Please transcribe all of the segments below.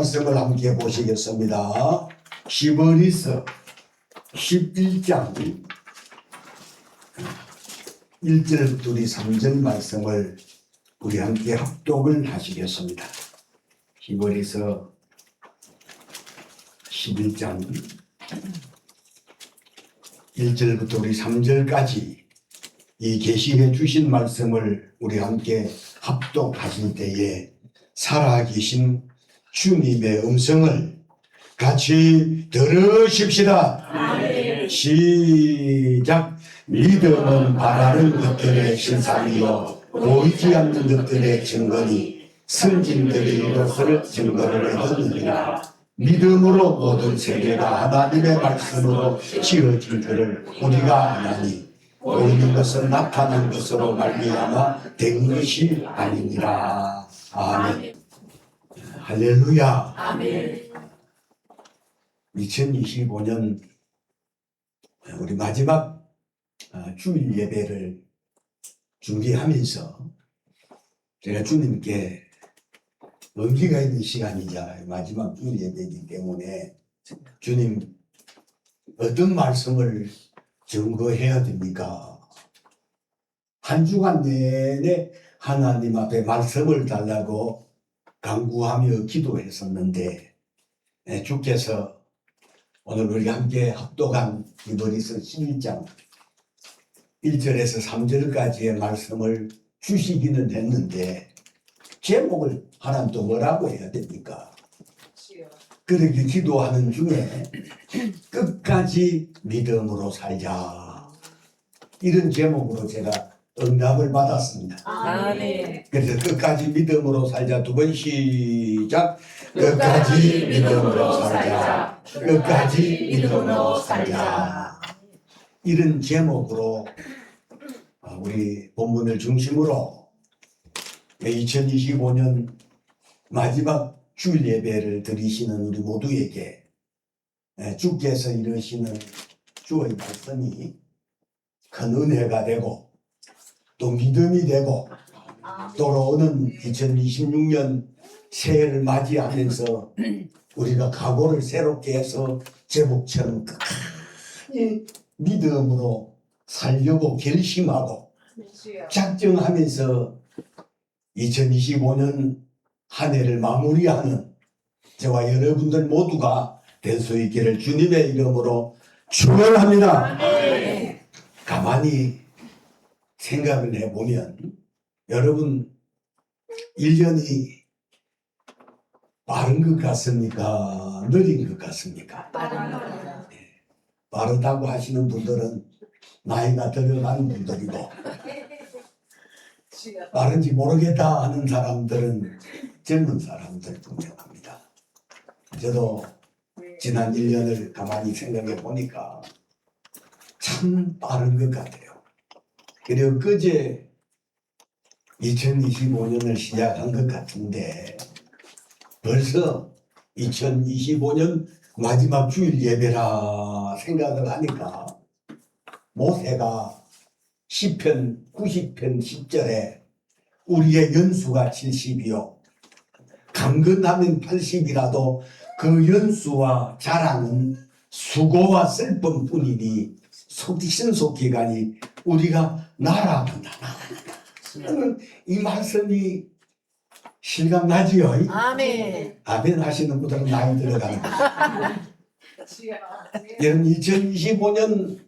말씀을 함께 보시겠습니다. 히브리서 11장 1절부터 3절 말씀을 우리 함께 합독을 하시겠습니다. 히브리서 11장 1절부터 3절까지 이 계시해 주신 말씀을 우리 함께 합독하실 때에 살아계신 주님의 음성을 같이 들으십시다. 아멘. 시작. 믿음은 바라는 것들의 실상이요 보이지 않는 것들의 증거니 선진들이 이것을 증거를 얻느니라. 믿음으로 모든 세계가 하나님의 말씀으로 지어진 줄을 우리가 아나니 보이는 것은 나타난 것으로 말미암아 된 것이 아니니라. 아멘. 할렐루야. 아멘. 2025년 우리 마지막 주일 예배를 준비하면서 제가 주님께 의미가 있는 시간이자 마지막 주일 예배이기 때문에 주님 어떤 말씀을 증거해야 됩니까? 한 주간 내내 하나님 앞에 말씀을 달라고 간구하며 기도했었는데 주께서 오늘 우리 함께 합독한 히브리서 11장 1절에서 3절까지의 말씀을 주시기는 했는데 제목을 하나님 또 뭐라고 해야 됩니까? 그렇게 기도하는 중에 끝까지 믿음으로 살자 이런 제목으로 제가 응답을 받았습니다. 아멘. 그래서 끝까지 믿음으로 살자 두 번 시작. 끝까지 믿음으로 살자. 끝까지 믿음으로 살자. 이런 제목으로 우리 본문을 중심으로 2025년 마지막 주일 예배를 드리시는 우리 모두에게 주께서 이루시는 주의 말씀이 큰 은혜가 되고 또 믿음이 되고 돌아오는 2026년 새해를 맞이하면서 우리가 각오를 새롭게 해서 제목처럼 끝까지 믿음으로 살려고 결심하고 작정하면서 2025년 한 해를 마무리하는 저와 여러분들 모두가 될 수 있기를 주님의 이름으로 축원합니다. 가만히 생각을 해보면 여러분 1년이 빠른 것 같습니까? 느린 것 같습니까? 빠르다고 하시는 분들은 나이가 들어가는 분들이고 빠른지 모르겠다 하는 사람들은 젊은 사람들 분명합니다. 저도 지난 1년을 가만히 생각해 보니까 참 빠른 것 같아요. 그리고 그제 2025년을 시작한 것 같은데 벌써 2025년 마지막 주일 예배라 생각을 하니까 모세가 시편 90편 10절에 우리의 연수가 70이요 강건하면 80이라도 그 연수와 자랑은 수고와 슬픔뿐이니 신속히 가니 우리가 날아간다. 이 말씀이 실감나지요? 아멘. 아멘 하시는 분들은 나이 들어가는 거예요. 여러분 2025년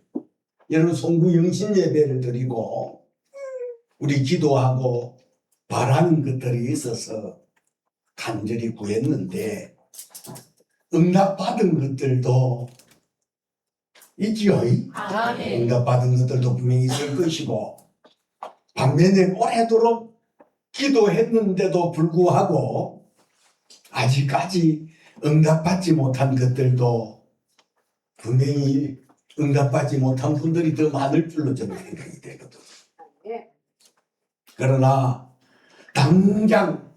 여러분 송구 영신 예배를 드리고 우리 기도하고 바라는 것들이 있어서 간절히 구했는데 응답받은 것들도 있지요. 아멘. 응답받은 것들도 분명히 있을 것이고 반면에 오래도록 기도했는데도 불구하고 아직까지 응답받지 못한 것들도 분명히 응답받지 못한 분들이 더 많을 줄로 저는 생각이 되거든요. 그러나 당장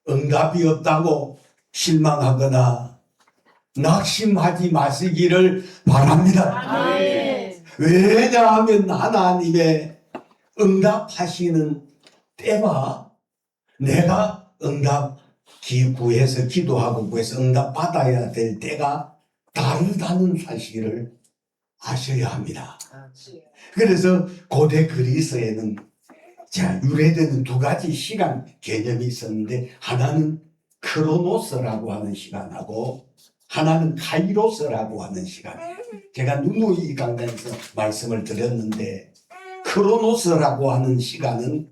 응답이 없다고 실망하거나 낙심하지 마시기를 바랍니다. 아멘. 왜냐하면 하나님의 응답하시는 때와 내가 응답 구해서 기도하고 구해서 응답 받아야 될 때가 다르다는 사실을 아셔야 합니다. 그래서 고대 그리스에는 유래되는 두 가지 시간 개념이 있었는데, 하나는 크로노스라고 하는 시간하고 하나는 카이로스라고 하는 시간. 제가 누누이 강단에서 말씀을 드렸는데, 크로노스라고 하는 시간은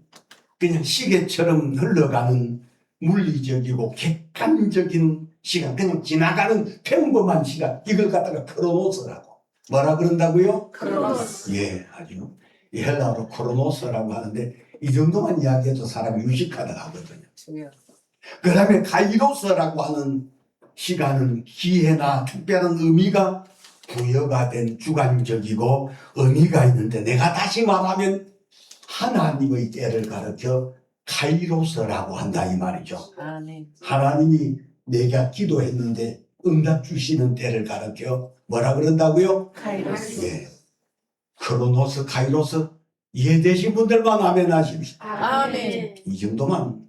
그냥 시계처럼 흘러가는 물리적이고 객관적인 시간, 그냥 지나가는 평범한 시간, 이걸 갖다가 크로노스라고. 뭐라 그런다고요? 크로노스. 예, 아주 헬라어로 크로노스라고 하는데, 이 정도만 이야기해도 사람이 유식하다 하거든요. 그 다음에 카이로스라고 하는 시간은 기회나 특별한 의미가 부여가 된 주관적이고 의미가 있는데, 내가 다시 말하면 하나님의 때를 가르쳐 카이로스라고 한다 이 말이죠. 하나님이 내가 기도했는데 응답 주시는 때를 가르쳐 뭐라 그런다고요? 카이로스. 예. 크로노스, 카이로스 이해되신 분들만 아멘 하십시오. 아멘. 이 정도만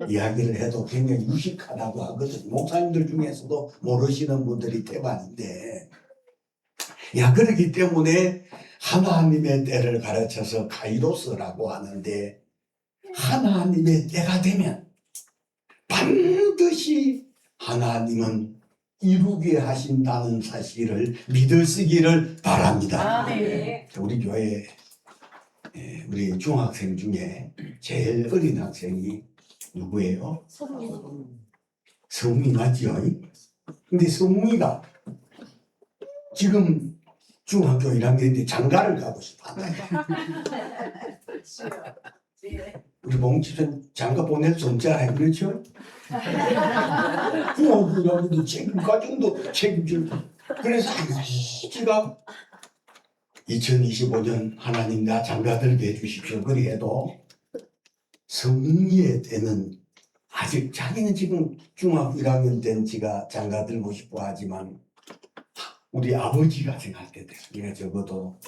이야기를 해도 굉장히 유식하다고 하거든요. 목사님들 중에서도 모르시는 분들이 대반인데, 그렇기 때문에 하나님의 때를 가르쳐서 카이로스라고 하는데, 하나님의 때가 되면 반드시 하나님은 이루게 하신다는 사실을 믿으시기를 바랍니다. 아멘. 우리 교회 우리 중학생 중에 제일 어린 학생이 누구예요? 성웅이 맞죠? 근데 성웅이가 지금 중학교 1학년인데 장가를 가고 싶어. 우리 몽치선 장가 보낼 수 없잖아요, 그렇죠? 중학교 1학년도 책임 가정도 책임지고. 그래서 지가 2025년 하나님 나 장가들게 해주십시오. 그래도 성리의 때는 아직 자기는 지금 중학교 1학년 된 지가 장가 들고 싶어 하지만, 우리 아버지가 생각할 때 내가 적어도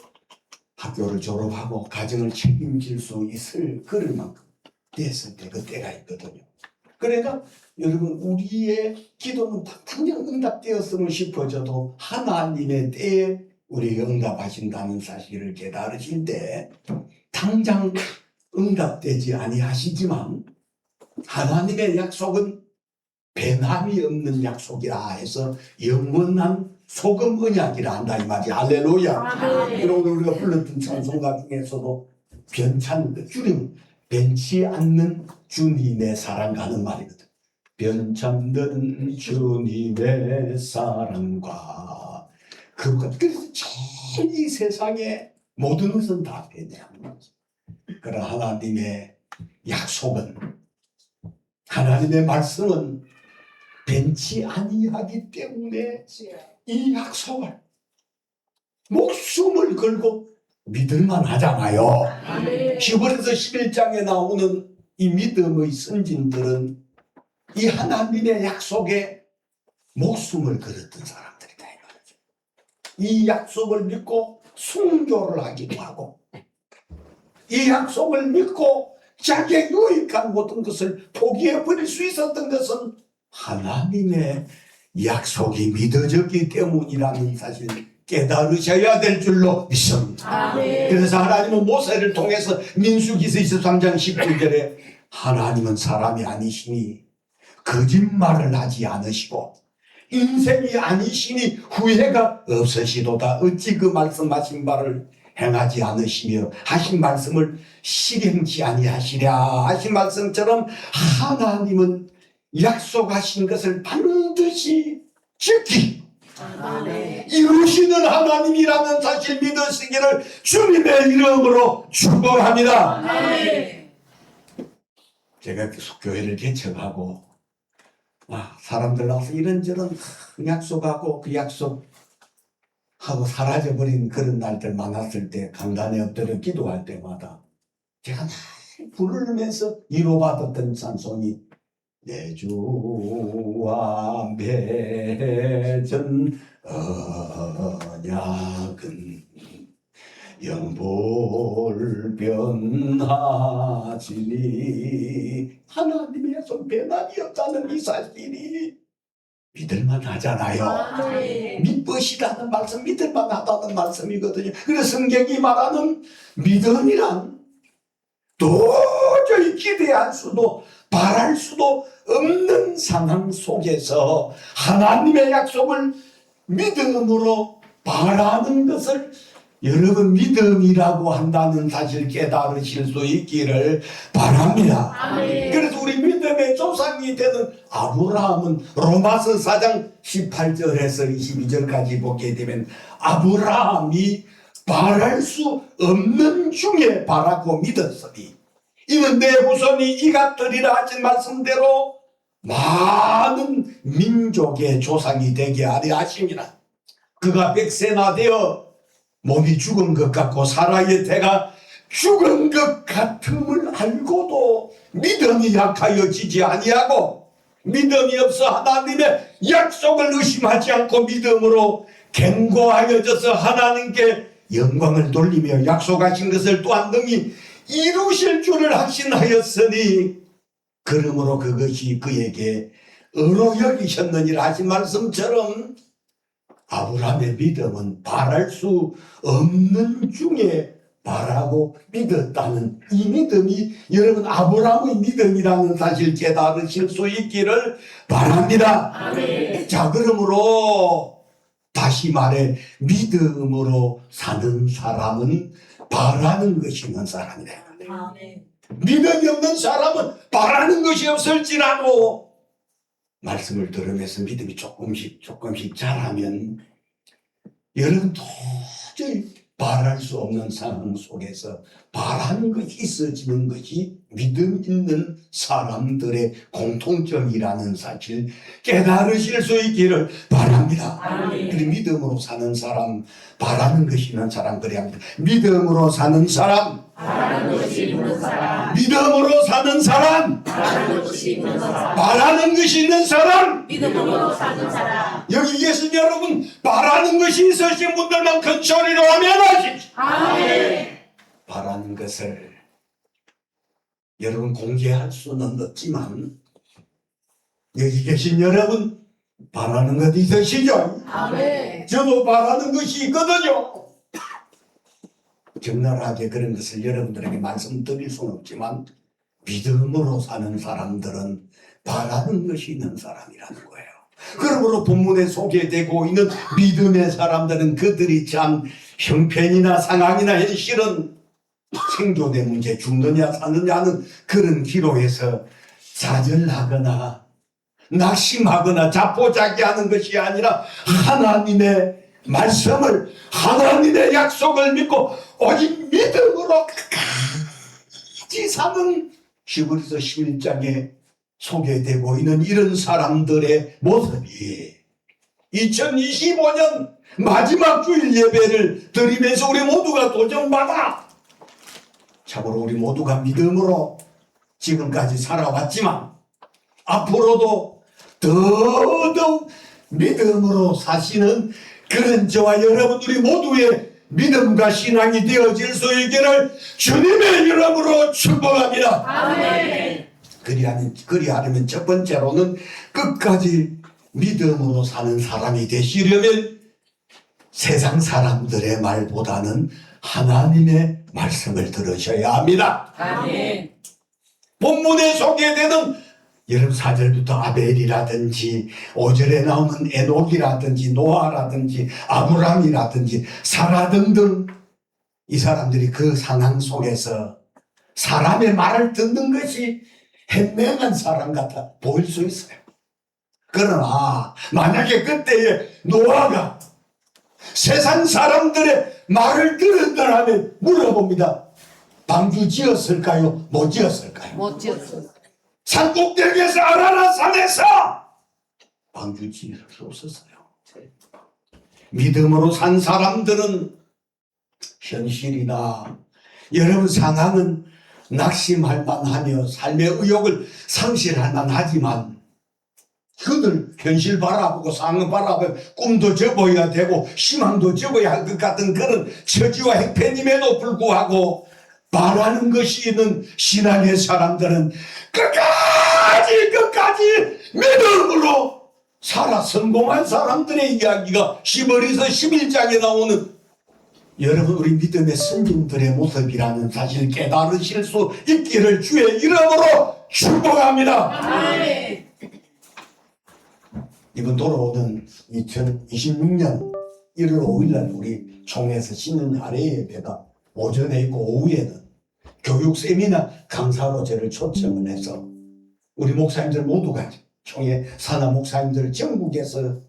학교를 졸업하고 가정을 책임질 수 있을 그럴 만큼 됐을 때 그때가 있거든요. 그러니까 여러분, 우리의 기도는 당장 응답되었으면 싶어져도 하나님의 때에 우리가 응답하신다는 사실을 깨달으실 때 당장 응답되지 아니하시지만, 하나님의 약속은 변함이 없는 약속이라 해서 영원한 소금 언약이라 한다 이 말이야. 할렐루야. 그리고 우리가 불렀던 찬송가 중에서도 줄임 변치 않는 주님의 사랑과 하는 말이거든. 변참는 주님의 사랑과 그것. 그래서 제일 이 세상에 모든 것은 다 변해하는 거지. 그러나 하나님의 약속은, 하나님의 말씀은 변치 아니하기 때문에 이 약속을 목숨을 걸고 믿을만 하잖아요. 히브리서 11장에 나오는 이 믿음의 선진들은 이 하나님의 약속에 목숨을 걸었던 사람들이다 이 말이죠. 이 약속을 믿고 순교를 하기도 하고, 이 약속을 믿고 자기의 유익한 모든 것을 포기해버릴 수 있었던 것은 하나님의 약속이 믿어졌기 때문이라는 사실을 깨달으셔야 될 줄로 믿습니다. 그래서 하나님은 모세를 통해서 민수기서 23장 19절에 하나님은 사람이 아니시니 거짓말을 하지 않으시고 인생이 아니시니 후회가 없으시도다. 어찌 그 말씀하신 바를 행하지 않으시며 하신 말씀을 실행치 아니하시랴 하신 말씀처럼, 하나님은 약속하신 것을 반드시 지키 이루시는 하나님이라는 사실 믿으시기를 주님의 이름으로 축복합니다. 제가 교회를 개척하고 사람들 나와서 이런저런 약속하고 그 약속하고 사라져버린 그런 날들 많았을 때, 강단에 엎드려 기도할 때마다 제가 부르면서 위로받았던 찬송이 내 주와 맺은 언약은 영원하리라. 변하지니 하나님의 약속 변함이 없다는 이 사실이 믿을만 하잖아요. 아멘. 믿으시다는 말씀, 믿을만 하다는 말씀이거든요. 그래서 성경이 말하는 믿음이란 도저히 기대할 수도 바랄 수도 없는 상황 속에서 하나님의 약속을 믿음으로 바라는 것을 여러분 믿음이라고 한다는 사실 깨달으실 수 있기를 바랍니다. 아멘. 그래서 우리 믿음의 조상이 되는 아브라함은 로마서 4장 18절에서 22절까지 보게 되면 아브라함이 바랄 수 없는 중에 바라고 믿었으니 이는 내 후손이 이같으리라 하신 말씀대로 많은 민족의 조상이 되게 하려 하심이라. 그가 100세나 되어 몸이 죽은 것 같고 사라의 태가 죽은 것 같음을 알고도 믿음이 약하여지지 아니하고 믿음이 없어 하나님의 약속을 의심하지 않고 믿음으로 견고하여져서 하나님께 영광을 돌리며 약속하신 것을 또한 능히 이루실 줄을 확신하였으니 그러므로 그것이 그에게 의로 여기셨느니라 하신 말씀처럼 아브라함의 믿음은 바랄 수 없는 중에 바라고 믿었다는 이 믿음이 여러분 아브라함의 믿음이라는 사실 깨달으실 수 있기를 바랍니다. 아멘. 자, 그러므로 다시 말해 믿음으로 사는 사람은 바라는 것이 있는 사람이다. 아멘. 믿음이 없는 사람은 바라는 것이 없을지라도 말씀을 들으면서 믿음이 조금씩 자라면 여러분 도저히 바랄 수 없는 상황 속에서 바라는 것이 있어지는 것이 믿음 있는 사람들의 공통점이라는 사실 깨달으실 수 있기를 바랍니다. 아멘. 그리고 믿음으로 사는 사람, 바라는 것이 있는 사람 그래야 합니다. 믿음으로 사는 사람, 바라는 것이 있는 사람. 믿음으로 사는 사람, 바라는 것이 있는 사람. 바라는 것이 있는 사람. 믿음으로 사는 사람. 여기 계신 여러분 바라는 것이 있으신 분들만 큰 소리로 아멘하십시오. 아멘. 바라는 것을 여러분 공개할 수는 없지만 여기 계신 여러분 바라는 것 있으시죠? 아멘. 저도 바라는 것이 있거든요. 적나라하게 그런 것을 여러분들에게 말씀드릴 수는 없지만 믿음으로 사는 사람들은 바라는 것이 있는 사람이라는 거예요. 그러므로 본문에 소개되고 있는 믿음의 사람들은 그들이 참 형편이나 상황이나 현실은 생존의 문제, 죽느냐 사느냐는 그런 기로에서 좌절하거나 낙심하거나 자포자기하는 것이 아니라 하나님의 말씀을, 하나님의 약속을 믿고 오직 믿음으로 끝까지 사는 히브리서 11장에 소개되고 있는 이런 사람들의 모습이 2025년 마지막 주일 예배를 드리면서 우리 모두가 도전받아 참으로 우리 모두가 믿음으로 지금까지 살아왔지만 앞으로도 더더욱 믿음으로 사시는 그런 저와 여러분들이 모두의 믿음과 신앙이 되어질 수 있기를 주님의 이름으로 축복합니다. 아멘. 그리하려면 첫 번째로는 끝까지 믿음으로 사는 사람이 되시려면 세상 사람들의 말보다는 하나님의 말씀을 들으셔야 합니다. 아멘. 본문에 소개되는 여러분 4절부터 아벨이라든지 5절에 나오는 에녹이라든지 노아라든지 아브람이라든지 사라 등등 이 사람들이 그 상황 속에서 사람의 말을 듣는 것이 현명한 사람 같아 보일 수 있어요. 그러나 만약에 그때에 노아가 세상 사람들의 말을 들었더라면 물어봅니다. 방주 지었을까요? 못 지었을까요? 못 지었어. 산꼭대기에서 아라라산에서 방주 지을 수 없었어요. 믿음으로 산 사람들은 현실이나 여러분 상황은 낙심할 만하며 삶의 의욕을 상실할 만하지만 그들 현실 바라보고 상황 바라보고 꿈도 접어야 되고 희망도 접어야 할 것 같은 그런 처지와 형편임에도 불구하고 바라는 것이 있는 신앙의 사람들은 끝까지 믿음으로 살아 성공한 사람들의 이야기가 시므리서 11장에 나오는 여러분 우리 믿음의 선진들의 모습이라는 사실 깨달으실 수 있기를 주의 이름으로 축복합니다. 아멘. 이번 돌아오는 2026년 1월 5일날 우리 총회에서 신년 아래 예배가 오전에 있고 오후에는 교육 세미나 강사로 저를 초청을 해서 우리 목사님들 모두가 총회 산하 목사님들 전국에서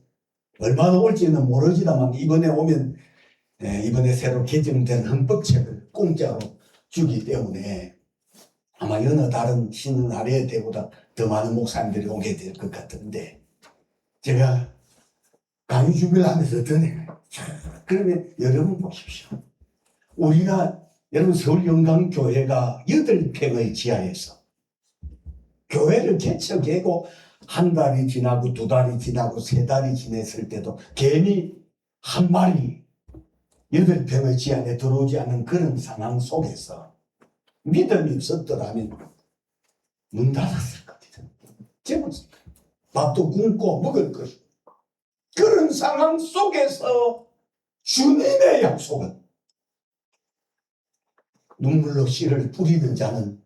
얼마나 올지는 모르지만 이번에 오면 이번에 새로 개정된 헌법책을 공짜로 주기 때문에 아마 여느 다른 신년 아래 때보다 더 많은 목사님들이 오게 될 것 같은데 제가 강의 준비를 하면서 드네요. 그러면 여러분 보십시오. 우리가 여러분 서울 영광교회가 8평의 지하에서 교회를 개척하고 한 달이 지나고 두 달이 지나고 세 달이 지났을 때도 괜히 한 마리 8평의 지하에 들어오지 않는 그런 상황 속에서 믿음이 없었더라면 문 닫았을 겁니다. 제목입니다. 밥도 굶고 먹을 것이고 그런 상황 속에서 주님의 약속은 눈물로 씨를 뿌리는 자는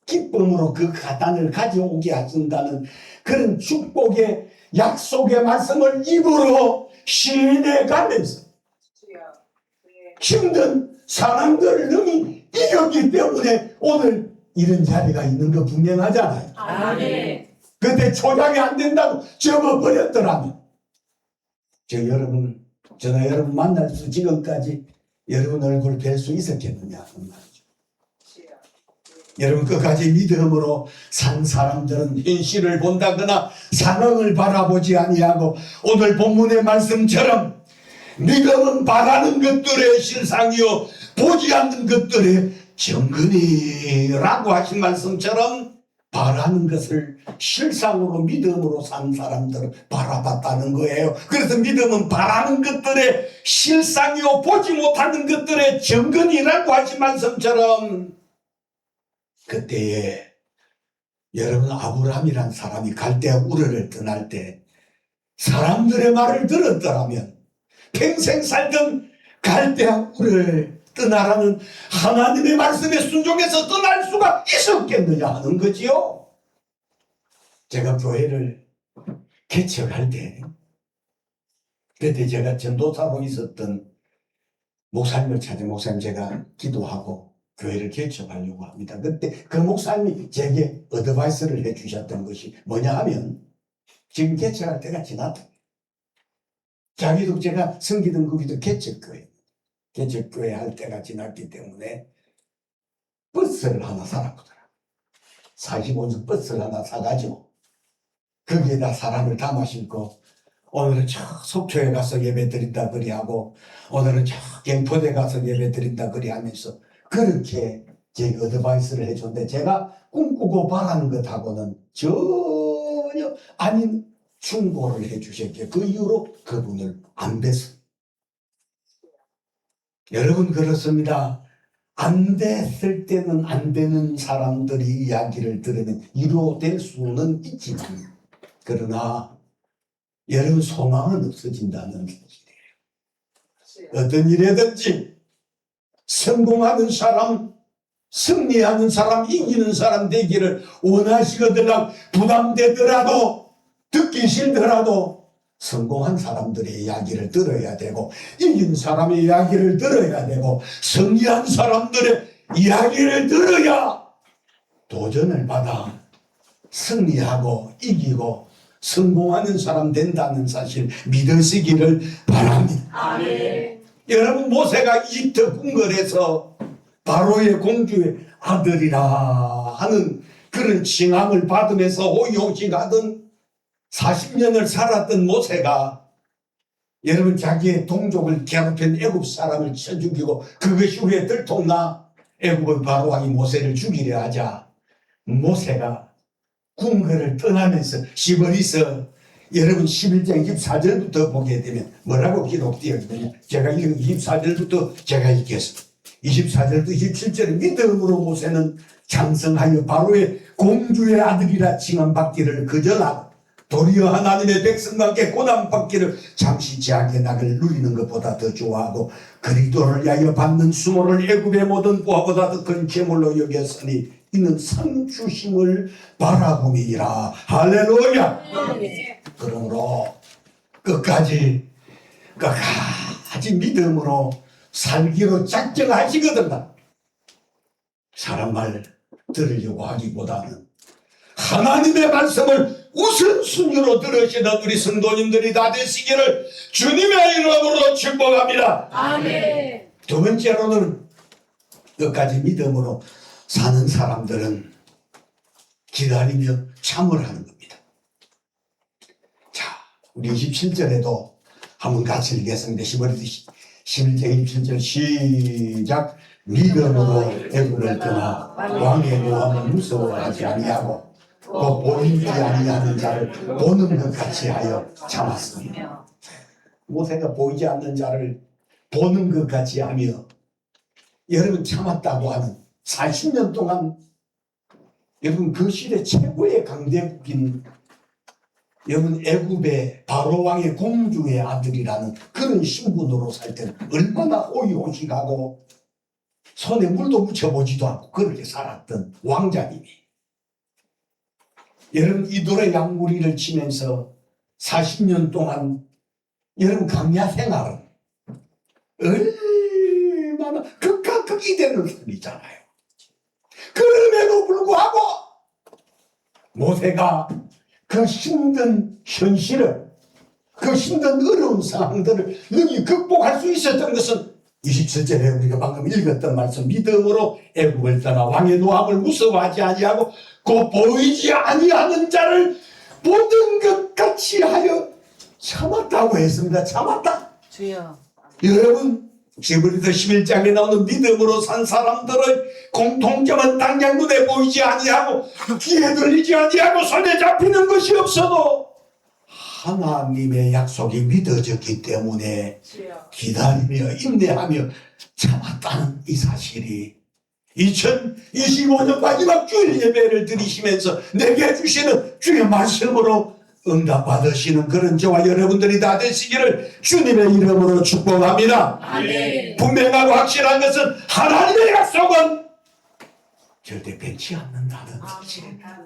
기쁨으로 그 가단을 가져오게 하신다는 그런 축복의 약속의 말씀을 입으로 시인해가면서 힘든 상황들을 능히 이겼기 때문에 오늘 이런 자리가 있는 거 분명하잖아요. 아멘. 그때 조작이 안 된다고 접어버렸더라면 저나 여러분 만날 수 지금까지 여러분 얼굴 뵐 수 있었겠느냐 하는 말이죠. 여러분 끝까지 믿음으로 산 사람들은 현실을 본다거나 상황을 바라보지 아니하고 오늘 본문의 말씀처럼 믿음은 바라는 것들의 실상이요 보지 않는 것들의 정근이라고 하신 말씀처럼 바라는 것을 실상으로 믿음으로 산 사람들은 바라봤다는 거예요. 그래서 믿음은 바라는 것들의 실상이요 보지 못하는 것들의 정근이라고 하신 말씀처럼 그때에 여러분 아브라함이란 사람이 갈대아 우르를 떠날 때 사람들의 말을 들었더라면 평생 살던 갈대아 우르를 떠나라는 하나님의 말씀에 순종해서 떠날 수가 있었겠느냐 하는 거지요. 제가 교회를 개척할 때 그때 제가 전도사로 있었던 목사님을 찾아 목사님 제가 기도하고 교회를 개척하려고 합니다. 그때 그 목사님이 제게 어드바이스를 해주셨던 것이 뭐냐 하면 지금 개척할 때가 지났다. 자기도 제가 섬기던 거기도 개척교회 할 때가 지났기 때문에 버스를 하나 사라보더라. 45년 버스를 하나 사가지고 거기에다 사람을 담아 싣고 오늘은 저 속초에 가서 예배 드린다 그리 하고 오늘은 저 경포대 가서 예배 드린다 그리 하면서 그렇게 제 어드바이스를 해줬는데 제가 꿈꾸고 바라는 것하고는 전혀 아닌 충고를 해주셨기에 그 이후로 그분을 안 뵀습니다. 여러분 그렇습니다. 안 됐을 때는 안 되는 사람들이 이야기를 들으면 이루어질 수는 있지만 그러나 여러분 소망은 없어진다는 사실이에요. 어떤 일이든지 성공하는 사람, 승리하는 사람, 이기는 사람 되기를 원하시거든 부담되더라도 듣기 싫더라도 성공한 사람들의 이야기를 들어야 되고 이긴 사람의 이야기를 들어야 되고 승리한 사람들의 이야기를 들어야 도전을 받아 승리하고 이기고 성공하는 사람 된다는 사실 믿으시기를 바랍니다. 아멘. 여러분 모세가 이집트 궁궐에서 바로의 공주의 아들이라 하는 그런 칭함을 받으면서 호의호식하던 40년을 살았던 모세가 여러분 자기의 동족을 괴롭힌 애굽 사람을 쳐 죽이고 그것이 후에 들통나 애굽의 바로왕이 모세를 죽이려 하자 모세가 궁궐을 떠나면서 시므리서 여러분 11장 24절부터 보게 되면 뭐라고 기록되어 있느냐. 제가 24절부터 제가 읽겠습니다. 24절부터 27절 믿음으로 모세는 장성하여 바로의 공주의 아들이라 칭함받기를 거절하고 도리어 하나님의 백성과 함께 고난받기를 잠시 제약의 낙을 누리는 것보다 더 좋아하고 그리스도를 위하여 받는 수모를 애굽의 모든 보화보다 더 큰 재물로 여겼으니 이는 상 주심을 바라봄이라. 할렐루야. 그러므로 끝까지 믿음으로 살기로 작정하시거든요. 사람 말 들으려고 하기보다는 하나님의 말씀을 우선순위로 들으시는 우리 성도님들이 다 되시기를 주님의 이름으로 축복합니다. 아멘. 두 번째로는 끝까지 믿음으로 사는 사람들은 기다리며 참을 하는 겁니다. 자, 우리 27절에도 한번 같이 읽겠습니다. 11장 27절 시작. 믿음으로 애굽을 떠나 왕의 노함을 무서워하지 아니하고 또 보이지 아니하는 자를 보는 것 같이 하여 참았습니다. 모세가 보이지 않는 자를 보는 것 같이 하며 여러분 참았다고 하는 40년 동안 여러분 그 시대 최고의 강대국인 여러분 애굽의 바로 왕의 공주의 아들이라는 그런 신분으로 살 때는 얼마나 호의호식하고 손에 물도 묻혀보지도 않고 그렇게 살았던 왕자님이 여러분 이돌의 양무리를 치면서 40년 동안 여러분 강야 생활은 얼마나 극과 극이 되는 삶이잖아요. 그럼에도 불구하고 모세가 그 힘든 현실을 그 힘든 어려운 상황들을 능히 극복할 수 있었던 것은 27절에 우리가 방금 읽었던 말씀 믿음으로 애굽을 떠나 왕의 노함을 무서워하지 아니하고 그 보이지 아니하는 자를 보는 것 같이 하여 참았다고 했습니다. 참았다. 주여. 여러분 히브리서 11장에 나오는 믿음으로 산 사람들의 공통점은 당장 눈에 보이지 아니하고 귀에 들리지 아니하고 손에 잡히는 것이 없어도 하나님의 약속이 믿어졌기 때문에 기다리며 인내하며 참았다는 이 사실이 2025년 마지막 주일 예배를 드리시면서 내게 주시는 주의 말씀으로 응답받으시는 그런 저와 여러분들이 다 되시기를 주님의 이름으로 축복합니다. 아멘. 분명하고 확실한 것은 하나님의 약속은 절대 변치 않는다는 사실입니다.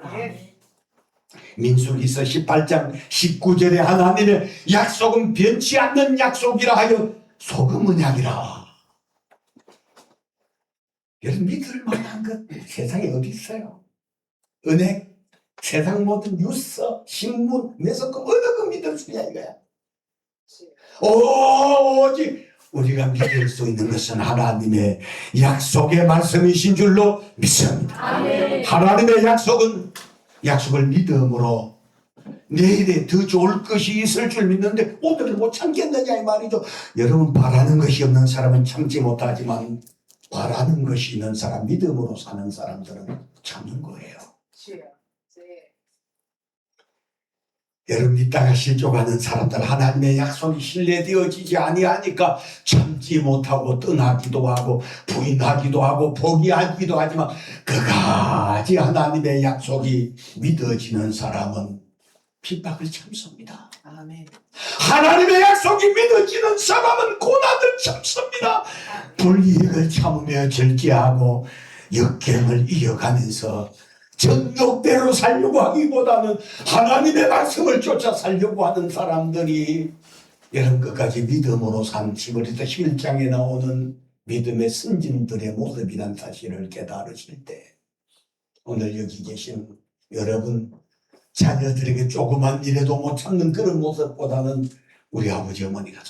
민수기서 18장 19절에 하나님의 약속은 변치 않는 약속이라 하여 소금 언약이라. 여러분 믿을 만한 것 세상에 어디 있어요? 은행, 세상 모든 뉴스, 신문, 매스컴 어느 거 믿을 수 있냐 이거야. 오직 우리가 믿을 수 있는 것은 하나님의 약속의 말씀이신 줄로 믿습니다. 아멘. 하나님의 약속을 믿음으로 내일에 더 좋을 것이 있을 줄 믿는데 오늘을 못 참겠느냐 이 말이죠. 여러분 바라는 것이 없는 사람은 참지 못하지만 바라는 것이 있는 사람, 믿음으로 사는 사람들은 참는 거예요. 여러분 믿다가 실족하는 사람들 하나님의 약속이 신뢰되어지지 아니하니까 참지 못하고 떠나기도 하고 부인하기도 하고 포기하기도 하지만 그까지 하나님의 약속이 믿어지는 사람은 핍박을 참습니다. 아멘. 하나님의 약속이 믿어지는 사람은 고난을 참습니다. 불이익을 참으며 절제하고 역경을 이어가면서 정욕대로 살려고 하기보다는 하나님의 말씀을 쫓아 살려고 하는 사람들이 여러분 끝까지 믿음으로 산 히브리서 11장에 나오는 믿음의 선진들의 모습이란 사실을 깨달으실 때 오늘 여기 계신 여러분 자녀들에게 조그만 일에도 못 참는 그런 모습보다는 우리 아버지 어머니가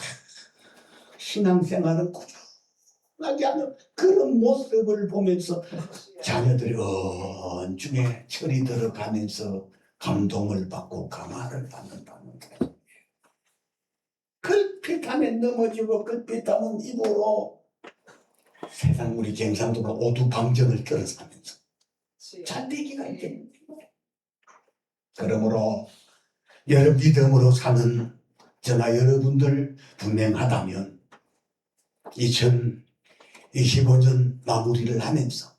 신앙생활은 꾸준하게 하는 그런 모습을 보면서 자녀들이 언중에 철이 들어가면서 감동을 받고 감화를 받는다는 거예요. 걸핏하면 넘어지고 걸핏하면 입으로 세상 우리 갱상도가 오두방정을 들어사면서 잘 되기가 있겠는데 그러므로 여러 믿음으로 사는 저나 여러분들 분명하다면 2025년 마무리를 하면서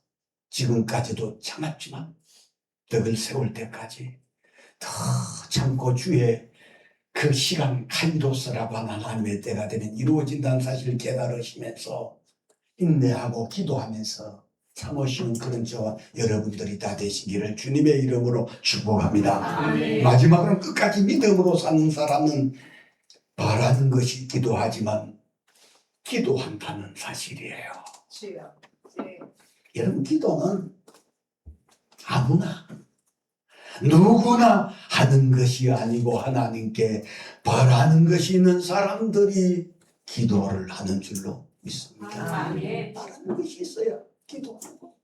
지금까지도 참았지만 덕을 세울 때까지 더 참고 주의 그 시간 카이로스라고 하는 하나님의 때가 되면 이루어진다는 사실을 깨달으시면서 인내하고 기도하면서 참으시는 그런 저와 여러분들이 다 되시기를 주님의 이름으로 축복합니다. 아멘. 마지막으로 끝까지 믿음으로 사는 사람은 바라는 것이 기도하지만 기도한다는 사실이에요. 주여. 네. 여러분 기도는 아무나 누구나 하는 것이 아니고 하나님께 바라는 것이 있는 사람들이 기도를 하는 줄로 믿습니다. 아멘. 바라는 것이 있어야 기도하고.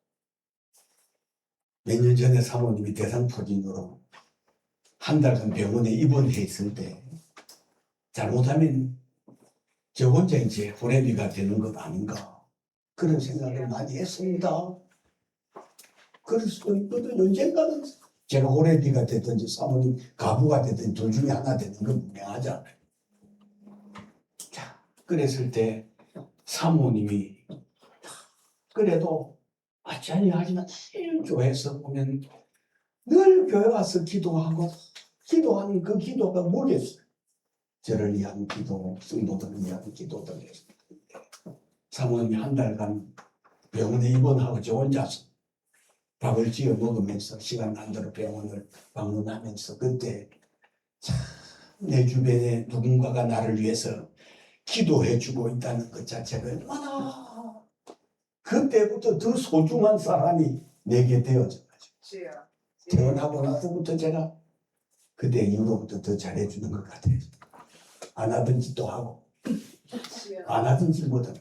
몇 년 전에 사모님이 대상포진으로 한 달간 병원에 입원해 있을 때 잘못하면 저 혼자 이제 호래비가 되는 것 아닌가 그런 생각을 많이 했습니다. 그럴 수도 있거든. 언젠가는 제가 호래비가 됐든지 사모님 가부가 됐든지 둘 중에 하나 되는 건 분명하잖아요. 자, 그랬을 때 사모님이 그래도 아차리 하지만 제일 좋아해서 보면 늘 교회 와서 기도하고 기도하는 그 기도가 뭐겠어요? 저를 위한 기도, 성도들을 위한 기도들 했을 때 사모님이 한 달간 병원에 입원하고 저 혼자서 밥을 지어 먹으면서 시간 난 대로 병원을 방문하면서 그때 참 내 주변에 누군가가 나를 위해서 기도해 주고 있다는 것 자체가 얼마나 그때부터 더 소중한 사람이 내게 되어져 가지고 주여. 태어나고 나서부터 제가 그때 이후로부터 더 잘해주는 것 같아요. 안 하던 짓도 하고 주여. 안 하던 짓보다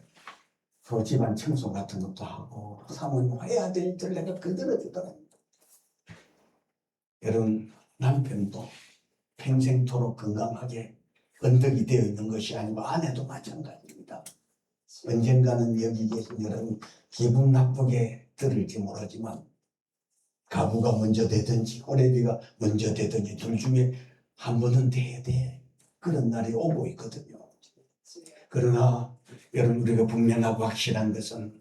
집안 청소 같은 것도 하고 사모님 해야 될 일들 내가 그대로 주더라고요. 여러분 남편도 평생토록 건강하게 언덕이 되어 있는 것이 아니고 아내도 마찬가지입니다. 언젠가는 여기 계신 여러분 기분 나쁘게 들을지 모르지만 가부가 먼저 되든지 호래비가 먼저 되든지 둘 중에 한 번은 돼야 돼. 그런 날이 오고 있거든요. 그러나 여러분 우리가 분명하고 확실한 것은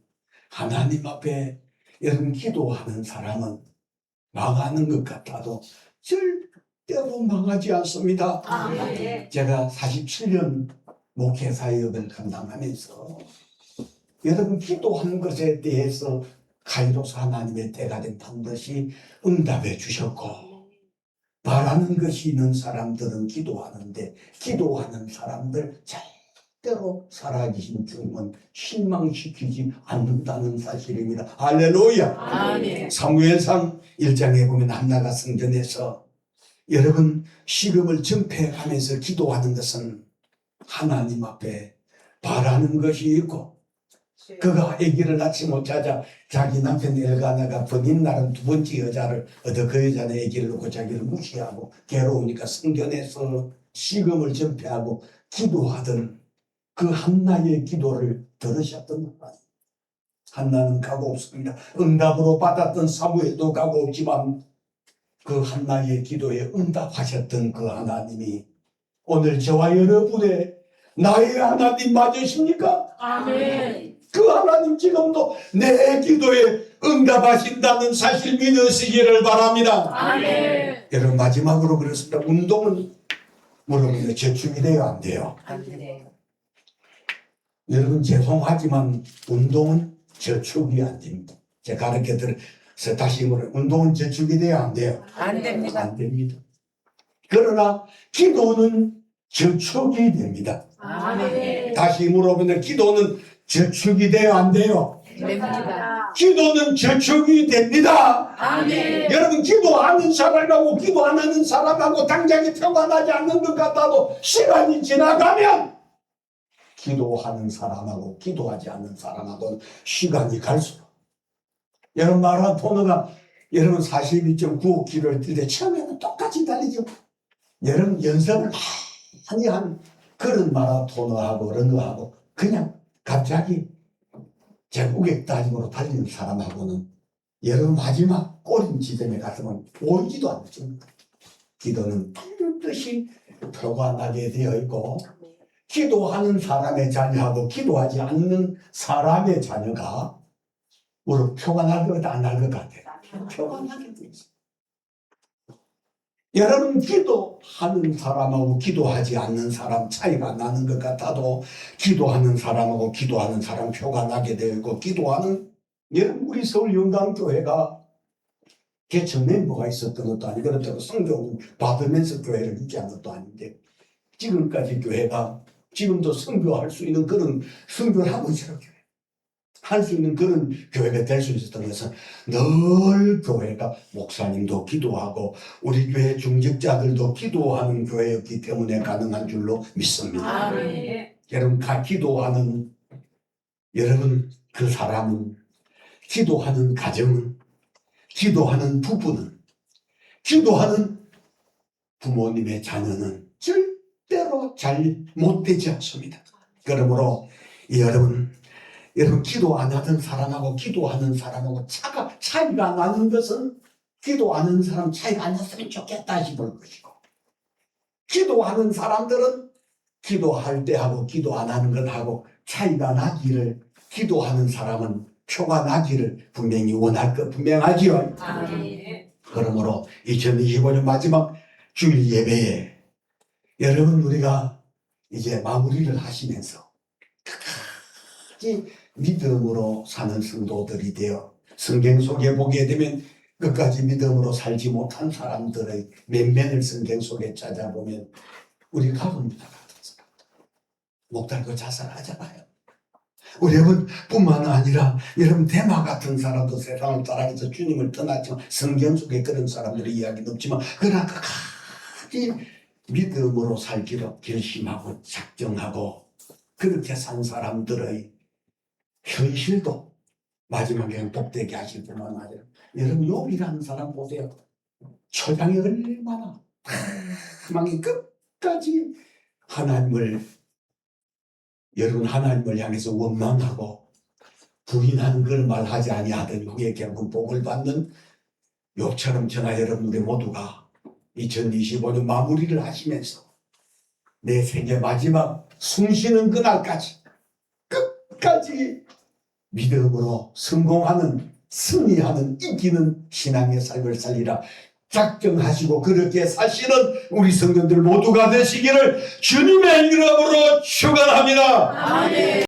하나님 앞에 여러분 기도하는 사람은 망하는 것 같아도 절대로 망하지 않습니다. 아멘. 제가 47년 목회 사역을 감당하면서 여러분 기도하는 것에 대해서 카이로스 하나님의 때가 된 반드시 응답해 주셨고 바라는 것이 있는 사람들은 기도하는데 기도하는 사람들 절대로 살아계신 주님은 실망시키지 않는다는 사실입니다. 할렐루야. 아멘. 사무엘상 1장에 보면 한나가 성전에서 여러분 식음을 전폐하면서 기도하는 것은 하나님 앞에 바라는 것이 있고 그가 아기를 낳지 못하자 자기 남편 엘가나가 번인 날은 두 번째 여자를 얻어 그 여자는 아기를 놓고 자기를 무시하고 괴로우니까 성전에서 식음을 전폐하고 기도하던 그 한나의 기도를 들으셨던 하나님. 한나는 가고 없습니다. 응답으로 받았던 사무엘도 가고 없지만 그 한나의 기도에 응답하셨던 그 하나님이 오늘 저와 여러분의 나의 하나님 맞으십니까? 아멘. 그 하나님 지금도 내 기도에 응답하신다는 사실 믿으시기를 바랍니다. 아멘. 여러분 마지막으로 그렇습니다. 운동은 물론 저축이 돼요 안 돼요? 안 돼요. 여러분 죄송하지만 운동은 저축이 안 됩니다. 제가 가르쳐 드려서 다시 물어요. 운동은 저축이 돼요 안 돼요? 안 됩니다. 안 됩니다. 그러나 기도는 저축이 됩니다. 아멘. 다시 물어보면 기도는 저축이 돼요 안 돼요? 됩니다. 기도는 저축이 됩니다. 아멘. 여러분 기도하는 사람하고 기도 안 하는 사람하고 당장에 표가 나지 않는 것 같아도 시간이 지나가면 기도하는 사람하고 기도하지 않는 사람하고는 시간이 갈수록 여러분 마라토너가 여러분 42.95km를 뛸 때 처음에는 똑같이 달리죠. 여러분 연습을 많이 한 그런 마라토너하고 런거하고 그냥 갑자기 제국의 따짐으로 달리는 사람하고는 여러분 마지막 꼬린 지점에 가서는 보이지도 않습니다. 기도는 반드시 표가 나게 되어 있고 기도하는 사람의 자녀하고 기도하지 않는 사람의 자녀가 우리 표가 날 것 같아 안 날 것 같아? 표가 나게 돼 있어. 여러분 기도하는 사람하고 기도하지 않는 사람 차이가 나는 것 같아도 기도하는 사람하고 기도하는 사람 표가 나게 되고 기도하는 여러분 우리 서울 영광교회가 개척 멤버가 있었던 것도 아니고 그렇다고 성경 받으면서 교회를 유지한 것도 아닌데 지금까지 교회가 지금도 선교할 수 있는 그런 선교를 하고 있어요. 할 수 있는 그런 교회가 될 수 있었던 것은 늘 교회가 목사님도 기도하고 우리 교회 중직자들도 기도하는 교회였기 때문에 가능한 줄로 믿습니다. 여러분 기도하는 여러분 그 사람은 기도하는 가정은 기도하는 부부는 기도하는 부모님의 자녀는 절대로 잘못되지 않습니다. 그러므로 여러분 기도 안 하던 사람하고 기도하는 사람하고 차이가 나는 것은 기도 안 하는 사람 차이가 안 났으면 좋겠다 싶을 것이고 기도하는 사람들은 기도할 때하고 기도 안 하는 것하고 차이가 나기를 기도하는 사람은 표가 나기를 분명히 원할 것 분명하지요. 그러므로 2025년 마지막 주일 예배에 여러분 우리가 이제 마무리를 하시면서 끝까지 믿음으로 사는 성도들이 되어 성경 속에 보게 되면 끝까지 믿음으로 살지 못한 사람들의 면면을 성경 속에 찾아보면 우리 가봅니다 같은 사람들 목 달고 자살하잖아요. 우리 여러분뿐만 아니라 여러분 대마 같은 사람도 세상을 따라가서 주님을 떠났지만 성경 속에 그런 사람들의 이야기는 없지만 그러나 끝까지 믿음으로 살기로 결심하고 작정하고 그렇게 산 사람들의 현실도 마지막에 복되게 하실 뿐만 아니라 여러분 욥이라는 사람 보세요. 초장이 얼마나 망이 끝까지 여러분 하나님을 향해서 원망하고 부인하는 걸 말하지 아니하던 후에 결국 복을 받는 욥처럼 저나 여러분들 모두가 2025년 마무리를 하시면서 내 생애 마지막 숨쉬는 그날까지 끝까지 믿음으로 성공하는 승리하는 이기는 신앙의 삶을 살리라 작정하시고 그렇게 사시는 우리 성도들 모두가 되시기를 주님의 이름으로 축원합니다. 아멘.